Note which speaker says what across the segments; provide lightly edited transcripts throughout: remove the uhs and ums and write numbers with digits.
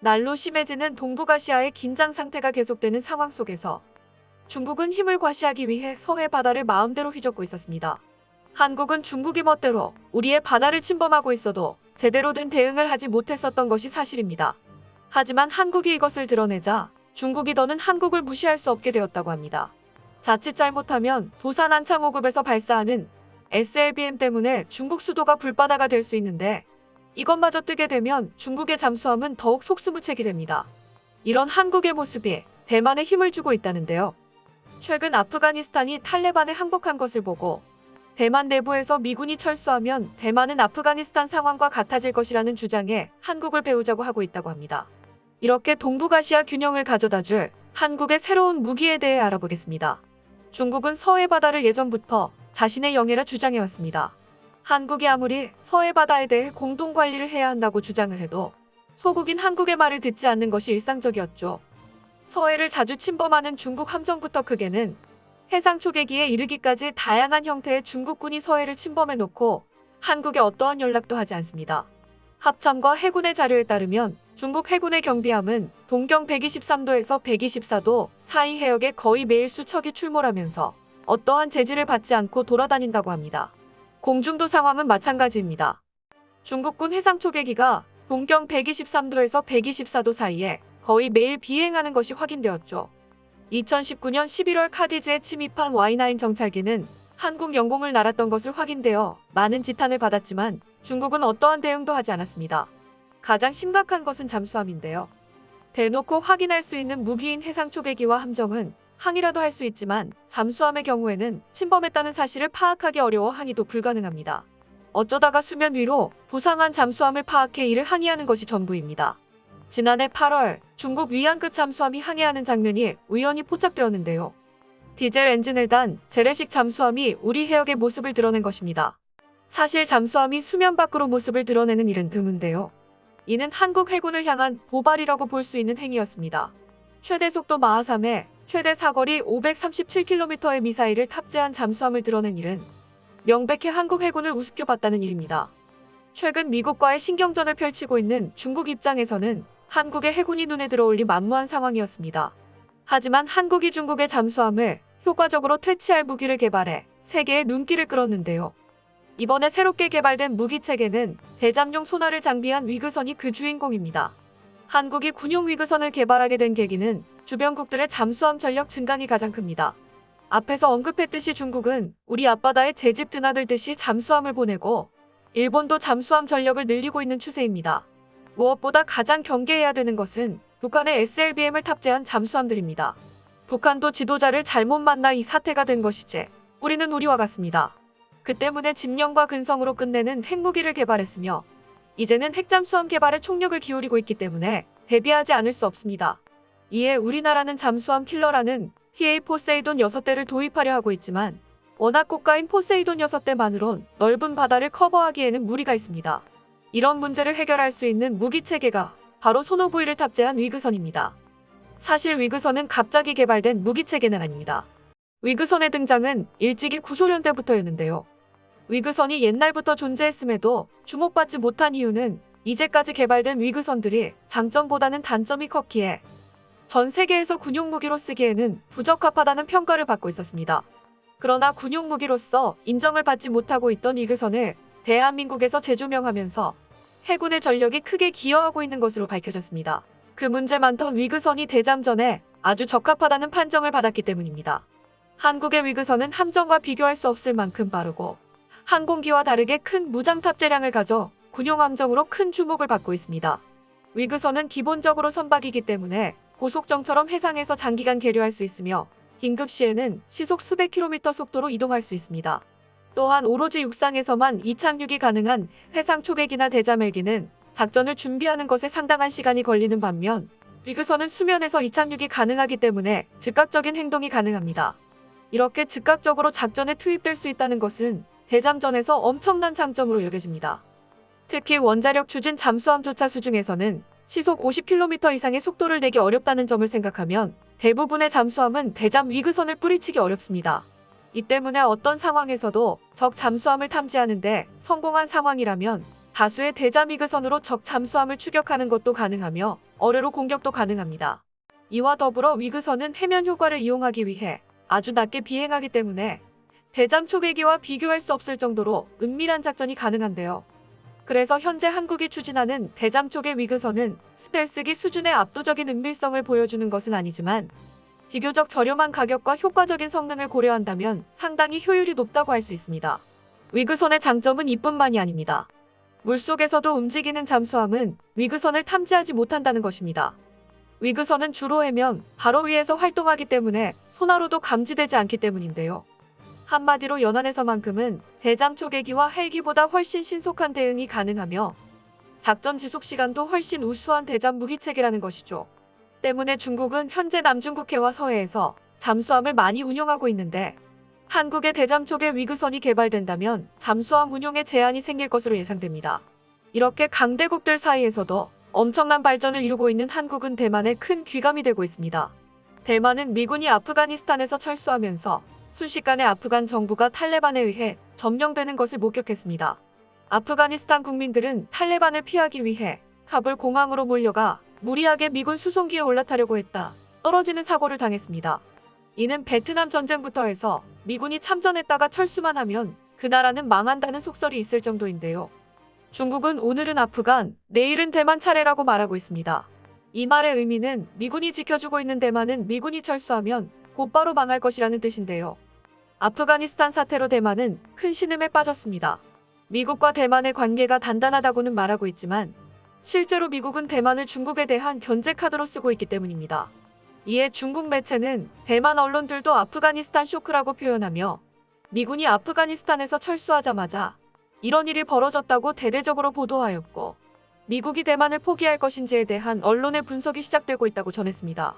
Speaker 1: 날로 심해지는 동북아시아의 긴장 상태가 계속되는 상황 속에서 중국은 힘을 과시하기 위해 서해 바다를 마음대로 휘젓고 있었습니다. 한국은 중국이 멋대로 우리의 바다를 침범하고 있어도 제대로 된 대응을 하지 못했었던 것이 사실입니다. 하지만 한국이 이것을 드러내자 중국이 더는 한국을 무시할 수 없게 되었다고 합니다. 자칫 잘못하면 도산 안창호급에서 발사하는 SLBM 때문에 중국 수도가 불바다가 될 수 있는데 이것마저 뜨게 되면 중국의 잠수함은 더욱 속수무책이 됩니다. 이런 한국의 모습이 대만에 힘을 주고 있다는데요. 최근 아프가니스탄이 탈레반에 항복한 것을 보고 대만 내부에서 미군이 철수하면 대만은 아프가니스탄 상황과 같아질 것이라는 주장에 한국을 배우자고 하고 있다고 합니다. 이렇게 동북아시아 균형을 가져다줄 한국의 새로운 무기에 대해 알아보겠습니다. 중국은 서해 바다를 예전부터 자신의 영해라 주장해왔습니다. 한국이 아무리 서해 바다에 대해 공동 관리를 해야 한다고 주장을 해도 소국인 한국의 말을 듣지 않는 것이 일상적이었죠. 서해를 자주 침범하는 중국 함정부터 크게는 해상 초계기에 이르기까지 다양한 형태의 중국군이 서해를 침범해놓고 한국에 어떠한 연락도 하지 않습니다. 합참과 해군의 자료에 따르면 중국 해군의 경비함은 동경 123도에서 124도 사이 해역에 거의 매일 수척이 출몰하면서 어떠한 제지를 받지 않고 돌아다닌다고 합니다. 공중도 상황은 마찬가지입니다. 중국군 해상 초계기가 동경 123도에서 124도 사이에 거의 매일 비행하는 것이 확인되었죠. 2019년 11월 카디즈에 침입한 Y9 정찰기는 한국 영공을 날았던 것을 확인되어 많은 지탄을 받았지만 중국은 어떠한 대응도 하지 않았습니다. 가장 심각한 것은 잠수함인데요. 대놓고 확인할 수 있는 무기인 해상 초계기와 함정은 항의라도 할 수 있지만 잠수함의 경우에는 침범했다는 사실을 파악하기 어려워 항의도 불가능합니다. 어쩌다가 수면 위로 부상한 잠수함을 파악해 이를 항의하는 것이 전부입니다. 지난해 8월 중국 위안급 잠수함이 항해하는 장면이 우연히 포착되었는데요. 디젤 엔진을 단 재래식 잠수함이 우리 해역의 모습을 드러낸 것입니다. 사실 잠수함이 수면 밖으로 모습을 드러내는 일은 드문데요. 이는 한국 해군을 향한 보발이라고 볼 수 있는 행위였습니다. 최대 속도 마하 3에 최대 사거리 537km의 미사일을 탑재한 잠수함을 드러낸 일은 명백히 한국 해군을 우습게 봤다는 일입니다. 최근 미국과의 신경전을 펼치고 있는 중국 입장에서는 한국의 해군이 눈에 들어올리 만무한 상황이었습니다. 하지만 한국이 중국의 잠수함을 효과적으로 퇴치할 무기를 개발해 세계의 눈길을 끌었는데요. 이번에 새롭게 개발된 무기체계는 대잠용 소나를 장비한 위그선이 그 주인공입니다. 한국이 군용 위그선을 개발하게 된 계기는 주변국들의 잠수함 전력 증강이 가장 큽니다. 앞에서 언급했듯이 중국은 우리 앞바다에 제집 드나들듯이 잠수함을 보내고 일본도 잠수함 전력을 늘리고 있는 추세입니다. 무엇보다 가장 경계해야 되는 것은 북한의 SLBM을 탑재한 잠수함들입니다. 북한도 지도자를 잘못 만나 이 사태가 된 것이지 우리는 우리와 같습니다. 그 때문에 집념과 근성으로 끝내는 핵무기를 개발했으며 이제는 핵잠수함 개발에 총력을 기울이고 있기 때문에 대비하지 않을 수 없습니다. 이에 우리나라는 잠수함 킬러라는 PA 포세이돈 6대를 도입하려 하고 있지만 워낙 고가인 포세이돈 6대만으론 넓은 바다를 커버하기에는 무리가 있습니다. 이런 문제를 해결할 수 있는 무기체계가 바로 소노부이를 탑재한 위그선입니다. 사실 위그선은 갑자기 개발된 무기체계는 아닙니다. 위그선의 등장은 일찍이 구소련때부터였는데요. 위그선이 옛날부터 존재했음에도 주목받지 못한 이유는 이제까지 개발된 위그선들이 장점보다는 단점이 컸기에 전 세계에서 군용 무기로 쓰기에는 부적합하다는 평가를 받고 있었습니다. 그러나 군용 무기로서 인정을 받지 못하고 있던 위그선을 대한민국에서 재조명하면서 해군의 전력이 크게 기여하고 있는 것으로 밝혀졌습니다. 그 문제 많던 위그선이 대잠전에 아주 적합하다는 판정을 받았기 때문입니다. 한국의 위그선은 함정과 비교할 수 없을 만큼 빠르고 항공기와 다르게 큰 무장 탑재량을 가져 군용 함정으로 큰 주목을 받고 있습니다. 위그선은 기본적으로 선박이기 때문에 고속정처럼 해상에서 장기간 계류할 수 있으며 긴급 시에는 시속 수백 킬로미터 속도로 이동할 수 있습니다. 또한 오로지 육상에서만 이착륙이 가능한 해상 초계기나 대잠헬기는 작전을 준비하는 것에 상당한 시간이 걸리는 반면 위그선은 수면에서 이착륙이 가능하기 때문에 즉각적인 행동이 가능합니다. 이렇게 즉각적으로 작전에 투입될 수 있다는 것은 대잠전에서 엄청난 장점으로 여겨집니다. 특히 원자력 추진 잠수함조차 수중에서는 시속 50km 이상의 속도를 내기 어렵다는 점을 생각하면 대부분의 잠수함은 대잠 위그선을 뿌리치기 어렵습니다. 이 때문에 어떤 상황에서도 적 잠수함을 탐지하는데 성공한 상황이라면 다수의 대잠 위그선으로 적 잠수함을 추격하는 것도 가능하며 어뢰로 공격도 가능합니다. 이와 더불어 위그선은 해면 효과를 이용하기 위해 아주 낮게 비행하기 때문에 대잠 초계기와 비교할 수 없을 정도로 은밀한 작전이 가능한데요. 그래서 현재 한국이 추진하는 대잠 초계 위그선은 스텔스기 수준의 압도적인 은밀성을 보여주는 것은 아니지만 비교적 저렴한 가격과 효과적인 성능을 고려한다면 상당히 효율이 높다고 할 수 있습니다. 위그선의 장점은 이뿐만이 아닙니다. 물속에서도 움직이는 잠수함은 위그선을 탐지하지 못한다는 것입니다. 위그선은 주로 해면 바로 위에서 활동하기 때문에 소나로도 감지되지 않기 때문인데요. 한마디로 연안에서만큼은 대잠 초계기와 헬기보다 훨씬 신속한 대응이 가능하며 작전 지속 시간도 훨씬 우수한 대잠 무기체계라는 것이죠. 때문에 중국은 현재 남중국해와 서해에서 잠수함을 많이 운용하고 있는데 한국의 대잠 초계 위그선이 개발된다면 잠수함 운용에 제한이 생길 것으로 예상됩니다. 이렇게 강대국들 사이에서도 엄청난 발전을 이루고 있는 한국은 대만에 큰 귀감이 되고 있습니다. 대만은 미군이 아프가니스탄에서 철수하면서 순식간에 아프간 정부가 탈레반에 의해 점령되는 것을 목격했습니다. 아프가니스탄 국민들은 탈레반을 피하기 위해 카불 공항으로 몰려가 무리하게 미군 수송기에 올라타려고 했다 떨어지는 사고를 당했습니다. 이는 베트남 전쟁부터 해서 미군이 참전했다가 철수만 하면 그 나라는 망한다는 속설이 있을 정도인데요. 중국은 오늘은 아프간, 내일은 대만 차례라고 말하고 있습니다. 이 말의 의미는 미군이 지켜주고 있는 대만은 미군이 철수하면 곧바로 망할 것이라는 뜻인데요. 아프가니스탄 사태로 대만은 큰 신음에 빠졌습니다. 미국과 대만의 관계가 단단하다고는 말하고 있지만 실제로 미국은 대만을 중국에 대한 견제 카드로 쓰고 있기 때문입니다. 이에 중국 매체는 대만 언론들도 아프가니스탄 쇼크라고 표현하며 미군이 아프가니스탄에서 철수하자마자 이런 일이 벌어졌다고 대대적으로 보도하였고 미국이 대만을 포기할 것인지에 대한 언론의 분석이 시작되고 있다고 전했습니다.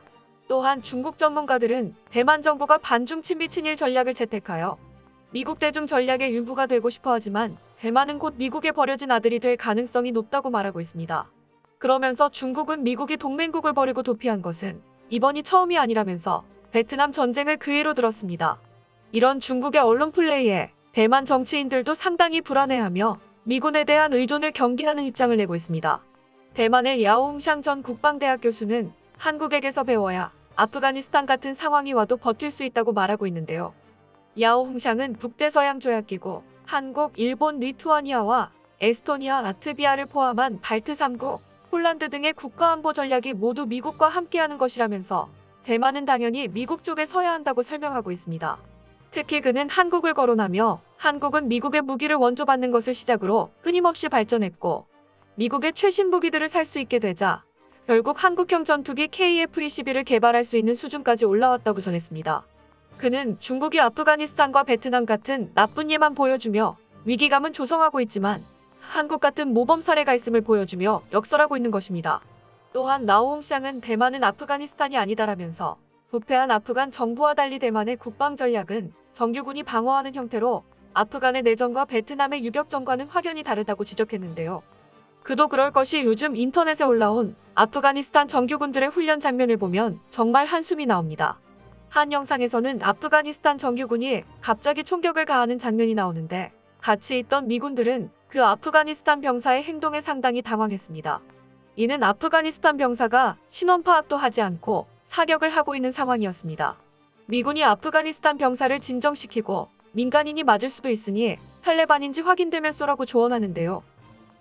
Speaker 1: 또한 중국 전문가들은 대만 정부가 반중 친미 친일 전략을 채택하여 미국 대중 전략의 일부가 되고 싶어 하지만 대만은 곧 미국에 버려진 아들이 될 가능성이 높다고 말하고 있습니다. 그러면서 중국은 미국이 동맹국을 버리고 도피한 것은 이번이 처음이 아니라면서 베트남 전쟁을 그 해로 들었습니다. 이런 중국의 언론 플레이에 대만 정치인들도 상당히 불안해하며 미군에 대한 의존을 경계하는 입장을 내고 있습니다. 대만의 야오웅샹 전 국방대학 교수는 한국에게서 배워야 아프가니스탄 같은 상황이 와도 버틸 수 있다고 말하고 있는데요. 야오웅샹은 북대서양조약기구, 한국, 일본, 리투아니아와 에스토니아, 라트비아를 포함한 발트 3국, 폴란드 등의 국가안보 전략이 모두 미국과 함께하는 것이라면서 대만은 당연히 미국 쪽에 서야 한다고 설명하고 있습니다. 특히 그는 한국을 거론하며 한국은 미국의 무기를 원조받는 것을 시작으로 끊임없이 발전했고 미국의 최신 무기들을 살 수 있게 되자 결국 한국형 전투기 KF-21을 개발할 수 있는 수준까지 올라왔다고 전했습니다. 그는 중국이 아프가니스탄과 베트남 같은 나쁜 예만 보여주며 위기감은 조성하고 있지만 한국 같은 모범 사례가 있음을 보여주며 역설하고 있는 것입니다. 또한 나오홍샹은 대만은 아프가니스탄이 아니다라면서 부패한 아프간 정부와 달리 대만의 국방 전략은 정규군이 방어하는 형태로 아프간의 내전과 베트남의 유격전과는 확연히 다르다고 지적했는데요. 그도 그럴 것이 요즘 인터넷에 올라온 아프가니스탄 정규군들의 훈련 장면을 보면 정말 한숨이 나옵니다. 한 영상에서는 아프가니스탄 정규군이 갑자기 총격을 가하는 장면이 나오는데 같이 있던 미군들은 그 아프가니스탄 병사의 행동에 상당히 당황했습니다. 이는 아프가니스탄 병사가 신원 파악도 하지 않고 사격을 하고 있는 상황이었습니다. 미군이 아프가니스탄 병사를 진정시키고 민간인이 맞을 수도 있으니 탈레반인지 확인되면 쏘라고 조언하는데요.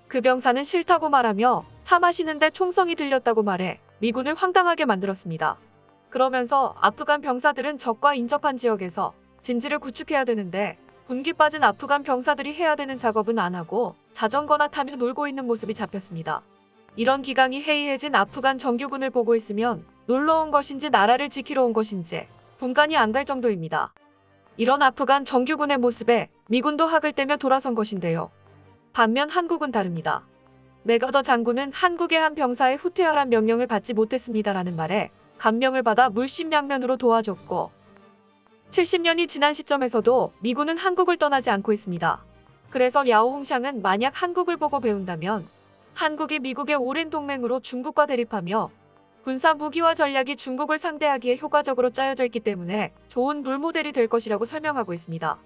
Speaker 1: 그 병사는 싫다고 말하며 차 마시는데 총성이 들렸다고 말해 미군을 황당하게 만들었습니다. 그러면서 아프간 병사들은 적과 인접한 지역에서 진지를 구축해야 되는데 군기 빠진 아프간 병사들이 해야 되는 작업은 안 하고 자전거나 타며 놀고 있는 모습이 잡혔습니다. 이런 기강이 해이해진 아프간 정규군을 보고 있으면 놀러 온 것인지 나라를 지키러 온 것인지 분간이 안 갈 정도입니다. 이런 아프간 정규군의 모습에 미군도 학을 떼며 돌아선 것인데요. 반면 한국은 다릅니다. 맥어더 장군은 한국의 한 병사의 후퇴하란 명령을 받지 못했습니다라는 말에 감명을 받아 물심양면으로 도와줬고 70년이 지난 시점에서도 미군은 한국을 떠나지 않고 있습니다. 그래서 랴오홍샹은 만약 한국을 보고 배운다면 한국이 미국의 오랜 동맹으로 중국과 대립하며 군사 무기와 전략이 중국을 상대하기에 효과적으로 짜여져 있기 때문에 좋은 롤모델이 될 것이라고 설명하고 있습니다.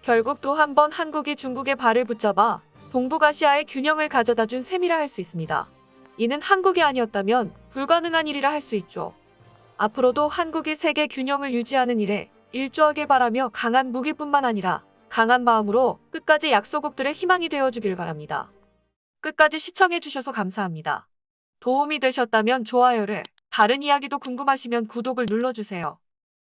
Speaker 1: 결국 또 한 번 한국이 중국의 발을 붙잡아 동북아시아의 균형을 가져다준 셈이라 할 수 있습니다. 이는 한국이 아니었다면 불가능한 일이라 할 수 있죠. 앞으로도 한국이 세계 균형을 유지하는 일에 일조하길 바라며 강한 무기뿐만 아니라 강한 마음으로 끝까지 약소국들의 희망이 되어주길 바랍니다. 끝까지 시청해주셔서 감사합니다. 도움이 되셨다면 좋아요를, 다른 이야기도 궁금하시면 구독을 눌러주세요.